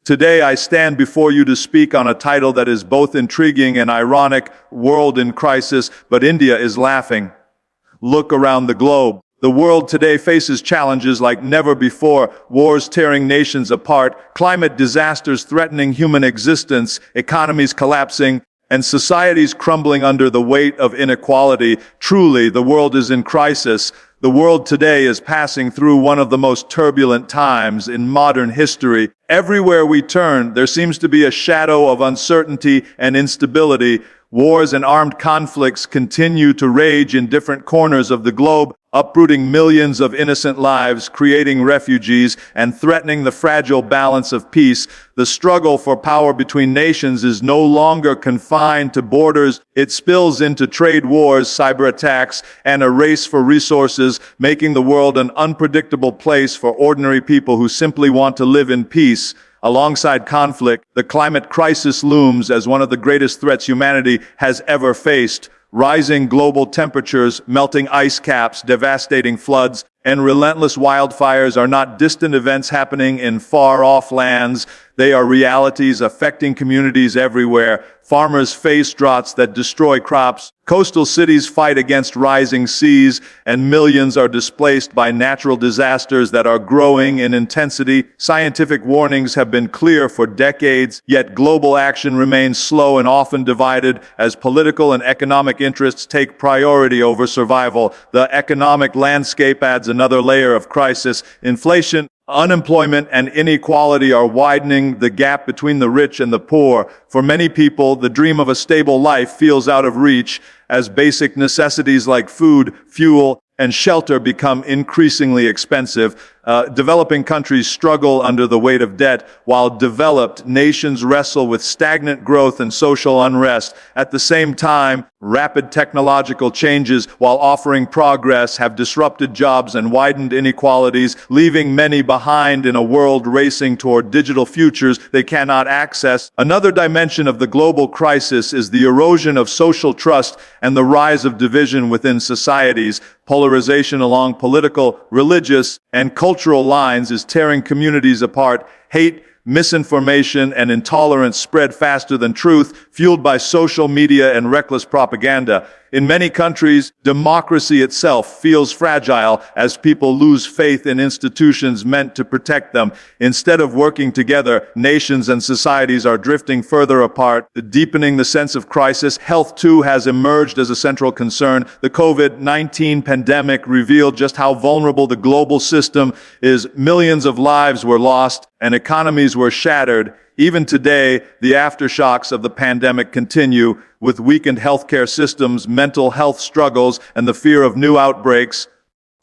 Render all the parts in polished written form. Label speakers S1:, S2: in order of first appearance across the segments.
S1: Today I stand before you to speak on a title that is both intriguing and ironic: World in Crisis, but India is laughing. Look around the globe. The world today faces challenges like never before: wars tearing nations apart, climate disasters threatening human existence, economies collapsing, and societies crumbling under the weight of inequality. Truly, the world is in crisis. The world today is passing through one of the most turbulent times in modern history. Everywhere we turn, there seems to be a shadow of uncertainty and instability. Wars and armed conflicts continue to rage in different corners of the globe, uprooting millions of innocent lives, creating refugees, and threatening the fragile balance of peace. The struggle for power between nations is no longer confined to borders. It spills into trade wars, cyber attacks, and a race for resources, making the world an unpredictable place for ordinary people who simply want to live in peace. Alongside conflict, the climate crisis looms as one of the greatest threats humanity has ever faced. Rising global temperatures, melting ice caps, devastating floods, and relentless wildfires are not distant events happening in far-off lands. They are realities affecting communities everywhere. Farmers face droughts that destroy crops. Coastal cities fight against rising seas, and millions are displaced by natural disasters that are growing in intensity. Scientific warnings have been clear for decades, yet global action remains slow and often divided as political and economic interests take priority over survival. The economic landscape adds another layer of crisis. Inflation, unemployment, and inequality are widening the gap between the rich and the poor. For many people, the dream of a stable life feels out of reach as basic necessities like food, fuel, and shelter become increasingly expensive. Developing countries struggle under the weight of debt, while developed nations wrestle with stagnant growth and social unrest. At the same time, rapid technological changes, while offering progress, have disrupted jobs and widened inequalities, leaving many behind in a world racing toward digital futures they cannot access. Another dimension of the global crisis is the erosion of social trust and the rise of division within societies. Polarization along political, religious, and cultural lines is tearing communities apart. Hate, misinformation, and intolerance spread faster than truth, fueled by social media and reckless propaganda. In many countries, democracy itself feels fragile as people lose faith in institutions meant to protect them. Instead of working together, nations and societies are drifting further apart, deepening the sense of crisis. Health, too, has emerged as a central concern. The COVID-19 pandemic revealed just how vulnerable the global system is. Millions of lives were lost and economies were shattered. Even today, the aftershocks of the pandemic continue, with weakened healthcare systems, mental health struggles, and the fear of new outbreaks.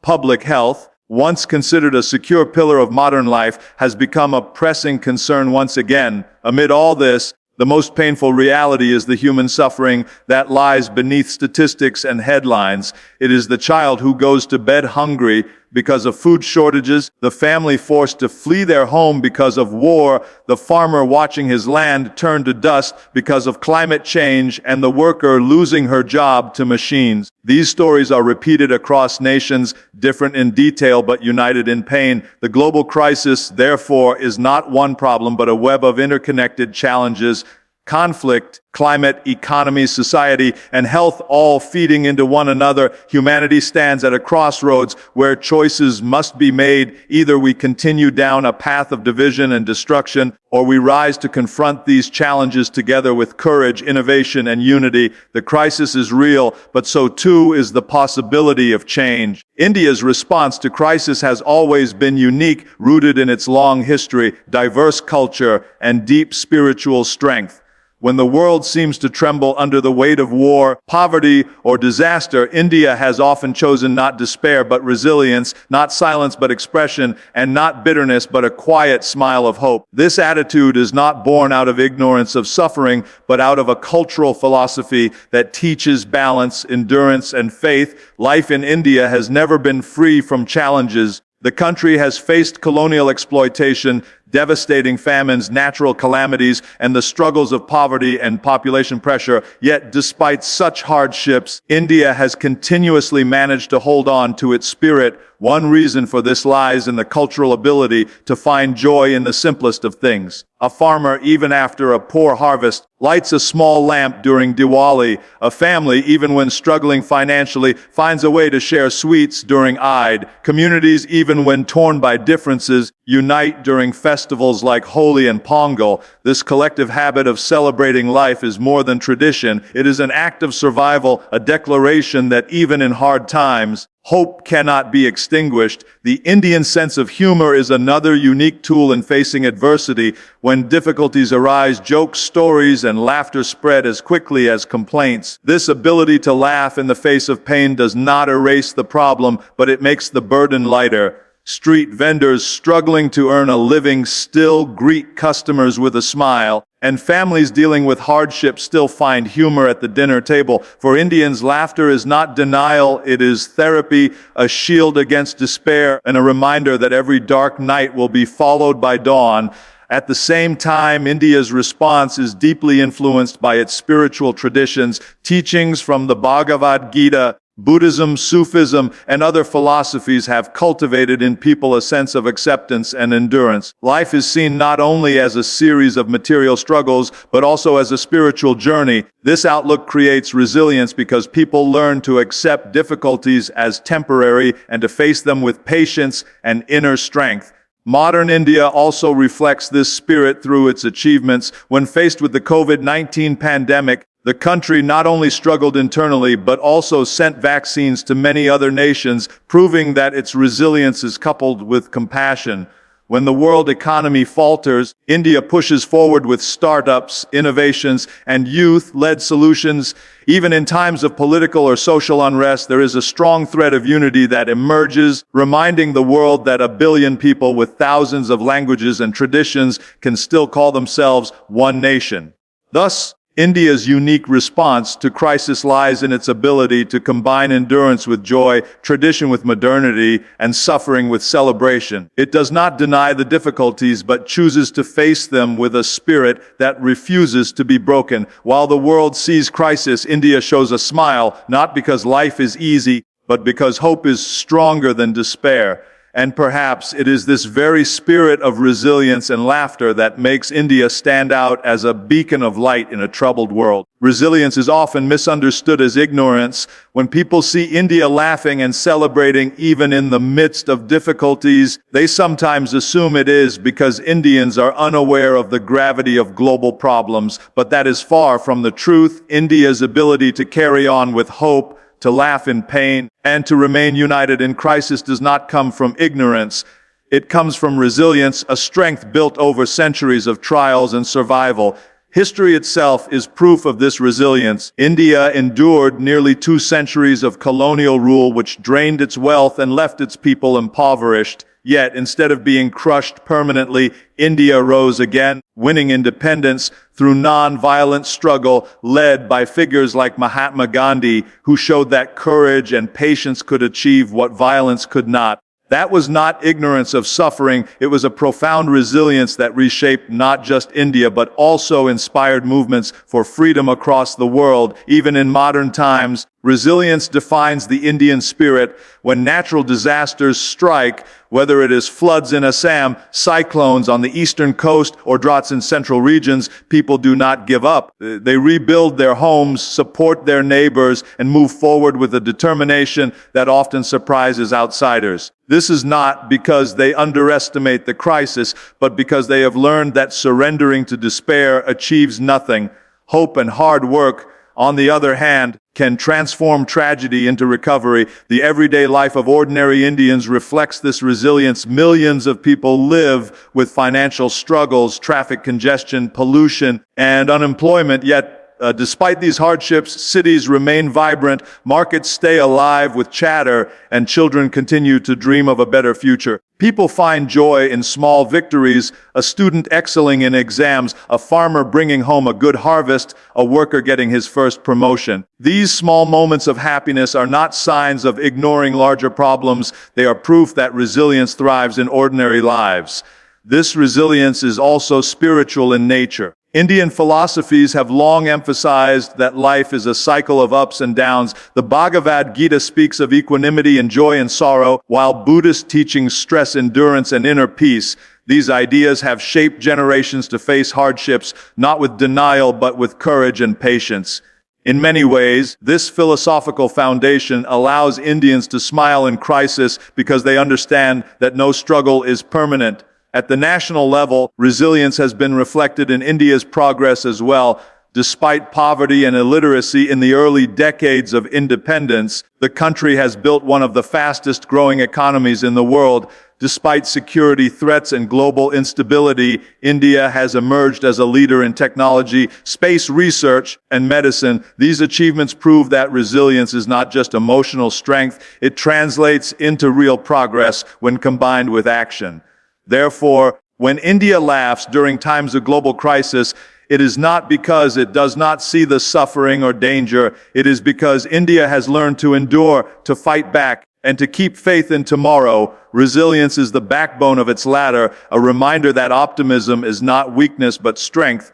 S1: Public health, once considered a secure pillar of modern life, has become a pressing concern once again. Amid all this, the most painful reality is the human suffering that lies beneath statistics and headlines. It is the child who goes to bed hungry because of food shortages, the family forced to flee their home because of war, the farmer watching his land turn to dust because of climate change, and the worker losing her job to machines. These stories are repeated across nations, different in detail but united in pain. The global crisis, therefore, is not one problem but a web of interconnected challenges. Conflict, climate, economy, society, and health all feeding into one another. Humanity stands at a crossroads where choices must be made. Either we continue down a path of division and destruction, or we rise to confront these challenges together with courage, innovation, and unity. The crisis is real, but so too is the possibility of change. India's response to crisis has always been unique, rooted in its long history, diverse culture, and deep spiritual strength. When the world seems to tremble under the weight of war, poverty, or disaster, India has often chosen not despair but resilience, not silence but expression, and not bitterness but a quiet smile of hope. This attitude is not born out of ignorance of suffering, but out of a cultural philosophy that teaches balance, endurance, and faith. Life in India has never been free from challenges. The country has faced colonial exploitation, devastating famines, natural calamities, and the struggles of poverty and population pressure. Yet, despite such hardships, India has continuously managed to hold on to its spirit. One reason for this lies in the cultural ability to find joy in the simplest of things. A farmer, even after a poor harvest, lights a small lamp during Diwali. A family, even when struggling financially, finds a way to share sweets during Eid. Communities, even when torn by differences, unite during festivals like Holi and Pongal. This collective habit of celebrating life is more than tradition. It is an act of survival, a declaration that even in hard times, hope cannot be extinguished. The Indian sense of humor is another unique tool in facing adversity. When difficulties arise, jokes, stories, and laughter spread as quickly as complaints. This ability to laugh in the face of pain does not erase the problem, but it makes the burden lighter. Street vendors struggling to earn a living still greet customers with a smile, and families dealing with hardship still find humor at the dinner table. For Indians, laughter is not denial, it is therapy, a shield against despair, and a reminder that every dark night will be followed by dawn. At the same time, India's response is deeply influenced by its spiritual traditions, teachings from the Bhagavad Gita. Buddhism, Sufism, and other philosophies have cultivated in people a sense of acceptance and endurance. Life is seen not only as a series of material struggles, but also as a spiritual journey. This outlook creates resilience because people learn to accept difficulties as temporary and to face them with patience and inner strength. Modern India also reflects this spirit through its achievements. When faced with the COVID-19 pandemic, the country not only struggled internally, but also sent vaccines to many other nations, proving that its resilience is coupled with compassion. When the world economy falters, India pushes forward with startups, innovations, and youth-led solutions. Even in times of political or social unrest, there is a strong thread of unity that emerges, reminding the world that 1 billion people with thousands of languages and traditions can still call themselves one nation. Thus, India's unique response to crisis lies in its ability to combine endurance with joy, tradition with modernity, and suffering with celebration. It does not deny the difficulties, but chooses to face them with a spirit that refuses to be broken. While the world sees crisis, India shows a smile, not because life is easy, but because hope is stronger than despair. And perhaps it is this very spirit of resilience and laughter that makes India stand out as a beacon of light in a troubled world. Resilience is often misunderstood as ignorance. When people see India laughing and celebrating even in the midst of difficulties, they sometimes assume it is because Indians are unaware of the gravity of global problems. But that is far from the truth. India's ability to carry on with hope, to laugh in pain, and to remain united in crisis does not come from ignorance. It comes from resilience, a strength built over centuries of trials and survival. History itself is proof of this resilience. India endured nearly 2 centuries of colonial rule which drained its wealth and left its people impoverished. Yet, instead of being crushed permanently, India rose again, winning independence through non-violent struggle led by figures like Mahatma Gandhi, who showed that courage and patience could achieve what violence could not. That was not ignorance of suffering, it was a profound resilience that reshaped not just India but also inspired movements for freedom across the world. Even in modern times, resilience defines the Indian spirit. When natural disasters strike, whether it is floods in Assam, cyclones on the eastern coast, or droughts in central regions, people do not give up. They rebuild their homes, support their neighbors, and move forward with a determination that often surprises outsiders. This is not because they underestimate the crisis, but because they have learned that surrendering to despair achieves nothing. Hope and hard work, on the other hand, can transform tragedy into recovery. The everyday life of ordinary Indians reflects this resilience. Millions of people live with financial struggles, traffic congestion, pollution, and unemployment, yet despite these hardships, cities remain vibrant, markets stay alive with chatter, and children continue to dream of a better future. People find joy in small victories, a student excelling in exams, a farmer bringing home a good harvest, a worker getting his first promotion. These small moments of happiness are not signs of ignoring larger problems. They are proof that resilience thrives in ordinary lives. This resilience is also spiritual in nature. Indian philosophies have long emphasized that life is a cycle of ups and downs. The Bhagavad Gita speaks of equanimity and joy and sorrow, while Buddhist teachings stress endurance and inner peace. These ideas have shaped generations to face hardships, not with denial, but with courage and patience. In many ways, this philosophical foundation allows Indians to smile in crisis because they understand that no struggle is permanent. At the national level, resilience has been reflected in India's progress as well. Despite poverty and illiteracy in the early decades of independence, the country has built one of the fastest growing economies in the world. Despite security threats and global instability, India has emerged as a leader in technology, space research, and medicine. These achievements prove that resilience is not just emotional strength, it translates into real progress when combined with action. Therefore, when India laughs during times of global crisis, it is not because it does not see the suffering or danger. It is because India has learned to endure, to fight back, and to keep faith in tomorrow. Resilience is the backbone of its ladder, a reminder that optimism is not weakness but strength.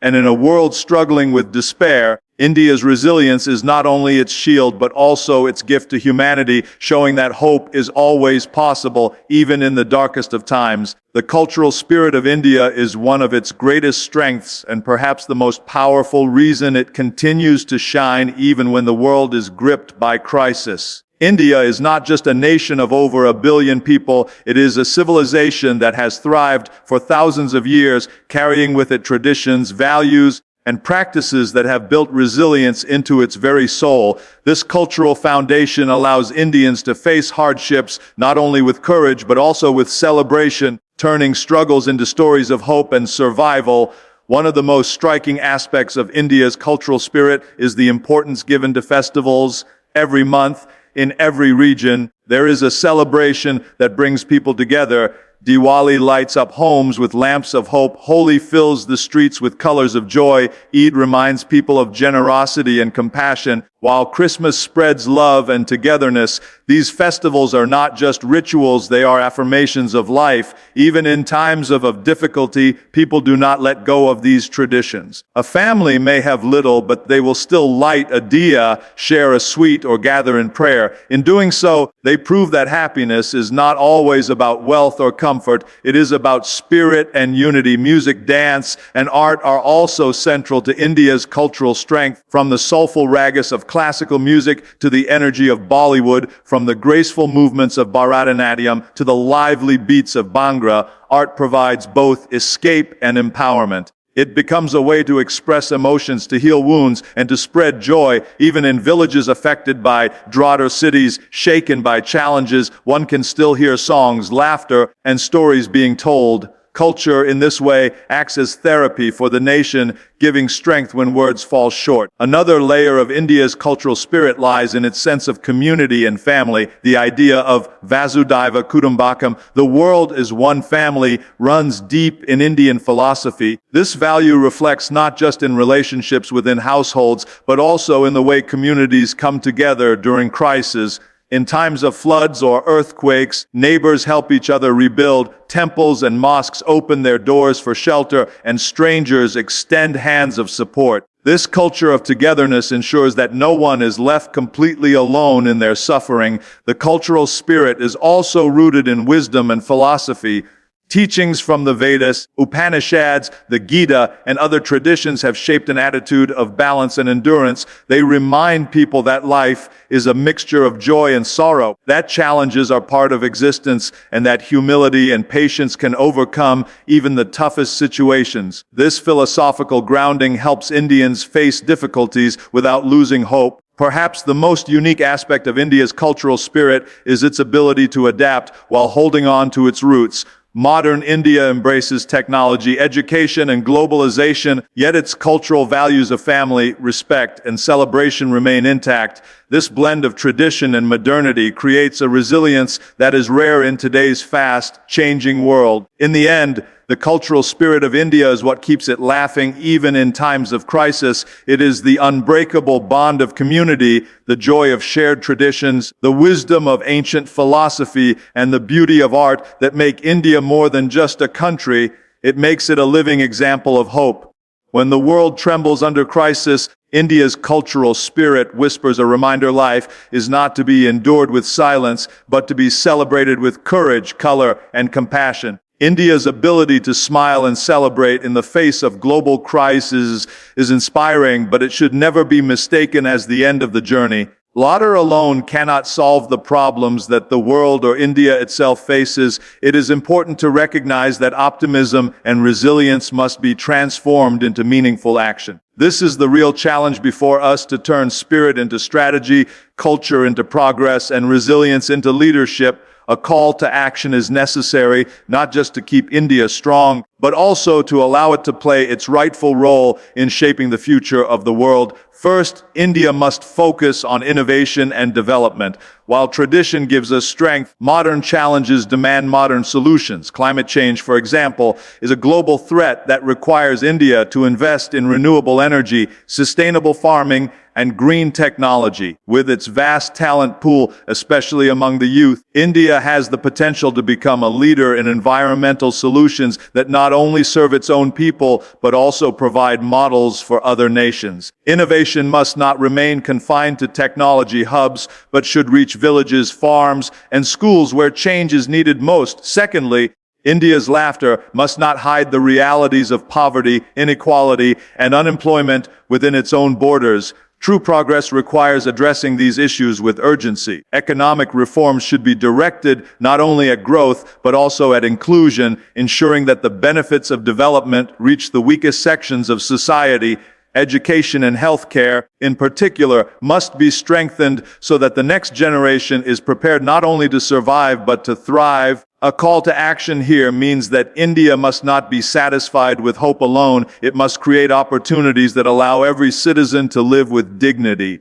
S1: And in a world struggling with despair, India's resilience is not only its shield, but also its gift to humanity, showing that hope is always possible, even in the darkest of times. The cultural spirit of India is one of its greatest strengths, and perhaps the most powerful reason it continues to shine even when the world is gripped by crisis. India is not just a nation of over 1 billion people, it is a civilization that has thrived for thousands of years, carrying with it traditions, values, and practices that have built resilience into its very soul. This cultural foundation allows Indians to face hardships not only with courage but also with celebration, turning struggles into stories of hope and survival. One of the most striking aspects of India's cultural spirit is the importance given to festivals. Every month, in every region, there is a celebration that brings people together. Diwali lights up homes with lamps of hope. Holi fills the streets with colors of joy. Eid reminds people of generosity and compassion. While Christmas spreads love and togetherness, these festivals are not just rituals, they are affirmations of life. Even in times of difficulty, people do not let go of these traditions. A family may have little, but they will still light a diya, share a sweet, or gather in prayer. In doing so, they prove that happiness is not always about wealth or comfort. It is about spirit and unity. Music, dance, and art are also central to India's cultural strength, from the soulful ragas of classical music to the energy of Bollywood, from the graceful movements of Bharatanatyam to the lively beats of Bhangra. Art provides both escape and empowerment. It becomes a way to express emotions, to heal wounds, and to spread joy. Even in villages affected by drought or cities shaken by challenges, one can still hear songs, laughter, and stories being told. Culture, in this way, acts as therapy for the nation, giving strength when words fall short. Another layer of India's cultural spirit lies in its sense of community and family. The idea of Vasudhaiva Kutumbakam, the world is one family, runs deep in Indian philosophy. This value reflects not just in relationships within households, but also in the way communities come together during crises. In times of floods or earthquakes, neighbors help each other rebuild, temples and mosques open their doors for shelter, and strangers extend hands of support. This culture of togetherness ensures that no one is left completely alone in their suffering. The cultural spirit is also rooted in wisdom and philosophy. Teachings from the Vedas, Upanishads, the Gita, and other traditions have shaped an attitude of balance and endurance. They remind people that life is a mixture of joy and sorrow, that challenges are part of existence, and that humility and patience can overcome even the toughest situations. This philosophical grounding helps Indians face difficulties without losing hope. Perhaps the most unique aspect of India's cultural spirit is its ability to adapt while holding on to its roots. Modern India embraces technology, education, and globalization, yet its cultural values of family, respect, and celebration remain intact. This blend of tradition and modernity creates a resilience that is rare in today's fast, changing world. In the end, The cultural spirit of India is what keeps it laughing even in times of crisis. It is the unbreakable bond of community, the joy of shared traditions, the wisdom of ancient philosophy, and the beauty of art that make India more than just a country. It makes it a living example of hope. When the world trembles under crisis, India's cultural spirit whispers a reminder life is not to be endured with silence, but to be celebrated with courage, color, and compassion. India's ability to smile and celebrate in the face of global crises is inspiring, but it should never be mistaken as the end of the journey. Laughter alone cannot solve the problems that the world or India itself faces. It is important to recognize that optimism and resilience must be transformed into meaningful action. This is the real challenge before us, to turn spirit into strategy, culture into progress, and resilience into leadership. A call to action is necessary, not just to keep India strong, but also to allow it to play its rightful role in shaping the future of the world. First, India must focus on innovation and development. While tradition gives us strength, modern challenges demand modern solutions. Climate change, for example, is a global threat that requires India to invest in renewable energy, sustainable farming, and green technology. With its vast talent pool, especially among the youth, India has the potential to become a leader in environmental solutions that not only serve its own people, but also provide models for other nations. Innovation must not remain confined to technology hubs, but should reach villages, farms, and schools where change is needed most. Secondly, India's laughter must not hide the realities of poverty, inequality, and unemployment within its own borders. True progress requires addressing these issues with urgency. Economic reforms should be directed not only at growth, but also at inclusion, ensuring that the benefits of development reach the weakest sections of society. Education and healthcare, in particular, must be strengthened so that the next generation is prepared not only to survive, but to thrive. A call to action here means that India must not be satisfied with hope alone. It must create opportunities that allow every citizen to live with dignity.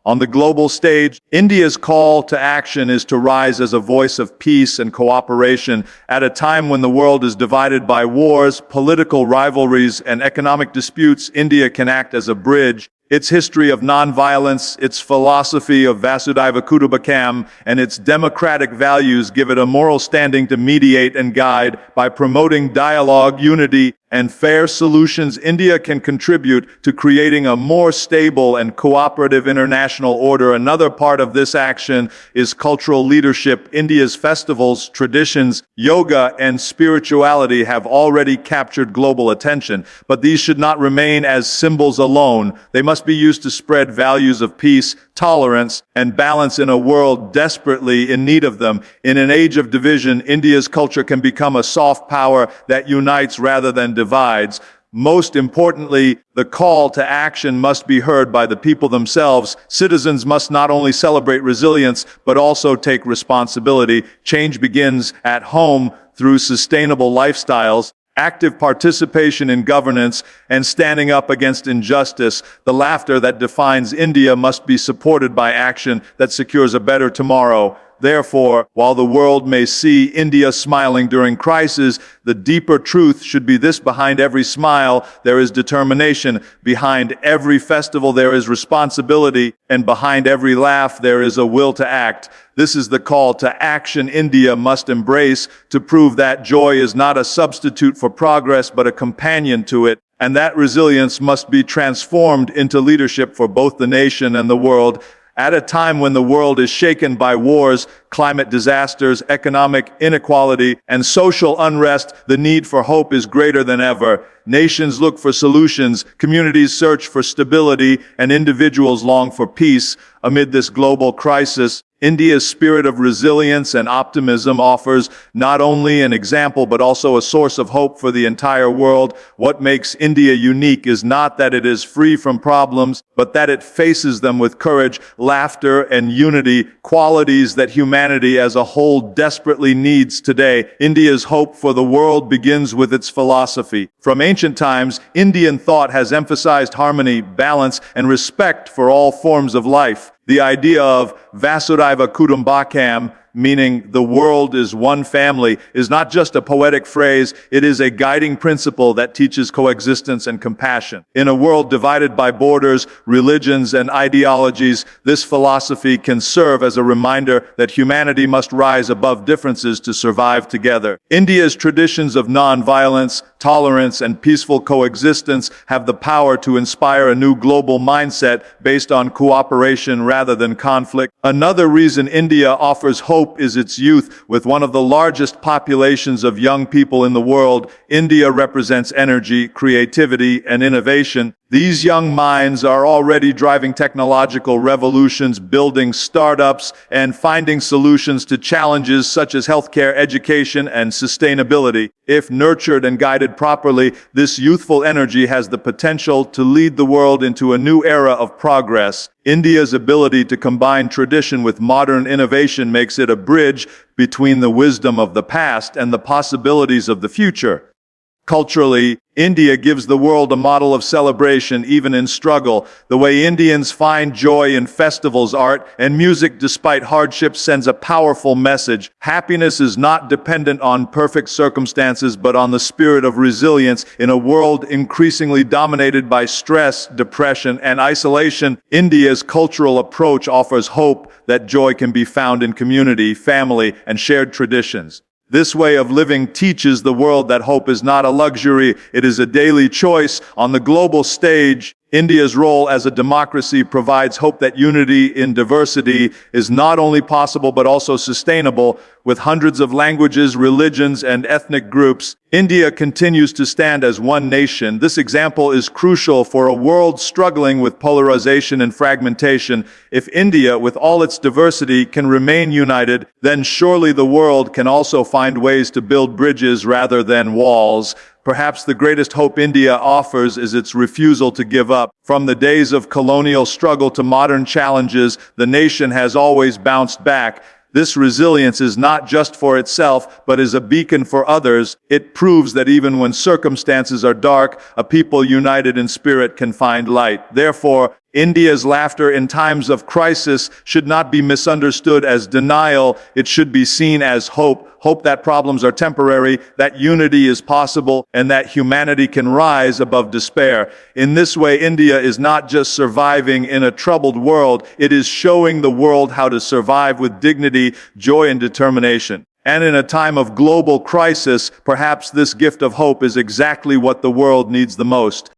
S1: On the global stage, India's call to action is to rise as a voice of peace and cooperation. At a time when the world is divided by wars, political rivalries, and economic disputes, India can act as a bridge. Its history of nonviolence, its philosophy of Vasudhaiva Kutumbakam, and its democratic values give it a moral standing to mediate and guide. By promoting dialogue, unity, and fair solutions, India can contribute to creating a more stable and cooperative international order. Another part of this action is cultural leadership. India's festivals, traditions, yoga, and spirituality have already captured global attention, but these should not remain as symbols alone. They must be used to spread values of peace, tolerance, and balance in a world desperately in need of them. In an age of division, India's culture can become a soft power that unites rather than divides. Most importantly, the call to action must be heard by the people themselves. Citizens must not only celebrate resilience, but also take responsibility. Change begins at home through sustainable lifestyles, active participation in governance, and standing up against injustice. The laughter that defines India must be supported by action that secures a better tomorrow. Therefore, while the world may see India smiling during crisis, the deeper truth should be this: behind every smile, there is determination. Behind every festival, there is responsibility. And behind every laugh, there is a will to act. This is the call to action India must embrace to prove that joy is not a substitute for progress, but a companion to it. And that resilience must be transformed into leadership for both the nation and the world. At a time when the world is shaken by wars, climate disasters, economic inequality, and social unrest, the need for hope is greater than ever. Nations look for solutions, communities search for stability, and individuals long for peace. Amid this global crisis, India's spirit of resilience and optimism offers not only an example, but also a source of hope for the entire world. What makes India unique is not that it is free from problems, but that it faces them with courage, laughter, and unity, qualities that humanity as a whole desperately needs today. India's hope for the world begins with its philosophy. From ancient times, Indian thought has emphasized harmony, balance, and respect for all forms of life. The idea of Vasudhaiva Kutumbakam, meaning the world is one family, is not just a poetic phrase, it is a guiding principle that teaches coexistence and compassion. In a world divided by borders, religions, and ideologies, this philosophy can serve as a reminder that humanity must rise above differences to survive together. India's traditions of non-violence, tolerance, and peaceful coexistence have the power to inspire a new global mindset based on cooperation rather than conflict. Another reason India offers hope is its youth. With one of the largest populations of young people in the world, India represents energy, creativity, and innovation. These young minds are already driving technological revolutions, building startups, and finding solutions to challenges such as healthcare, education, and sustainability. If nurtured and guided properly, this youthful energy has the potential to lead the world into a new era of progress. India's ability to combine tradition with modern innovation makes it a bridge between the wisdom of the past and the possibilities of the future. Culturally, India gives the world a model of celebration even in struggle. The way Indians find joy in festivals, art, and music despite hardships sends a powerful message. Happiness is not dependent on perfect circumstances, but on the spirit of resilience. In a world increasingly dominated by stress, depression, and isolation, India's cultural approach offers hope that joy can be found in community, family, and shared traditions. This way of living teaches the world that hope is not a luxury, it is a daily choice. On the global stage, India's role as a democracy provides hope that unity in diversity is not only possible but also sustainable. With hundreds of languages, religions, and ethnic groups, India continues to stand as one nation. This example is crucial for a world struggling with polarization and fragmentation. If India, with all its diversity, can remain united, then surely the world can also find ways to build bridges rather than walls. Perhaps the greatest hope India offers is its refusal to give up. From the days of colonial struggle to modern challenges, the nation has always bounced back. This resilience is not just for itself, but is a beacon for others. It proves that even when circumstances are dark, a people united in spirit can find light. Therefore, India's laughter in times of crisis should not be misunderstood as denial. It should be seen as hope. Hope that problems are temporary, that unity is possible, and that humanity can rise above despair. In this way, India is not just surviving in a troubled world, it is showing the world how to survive with dignity, joy, and determination. And in a time of global crisis, perhaps this gift of hope is exactly what the world needs the most.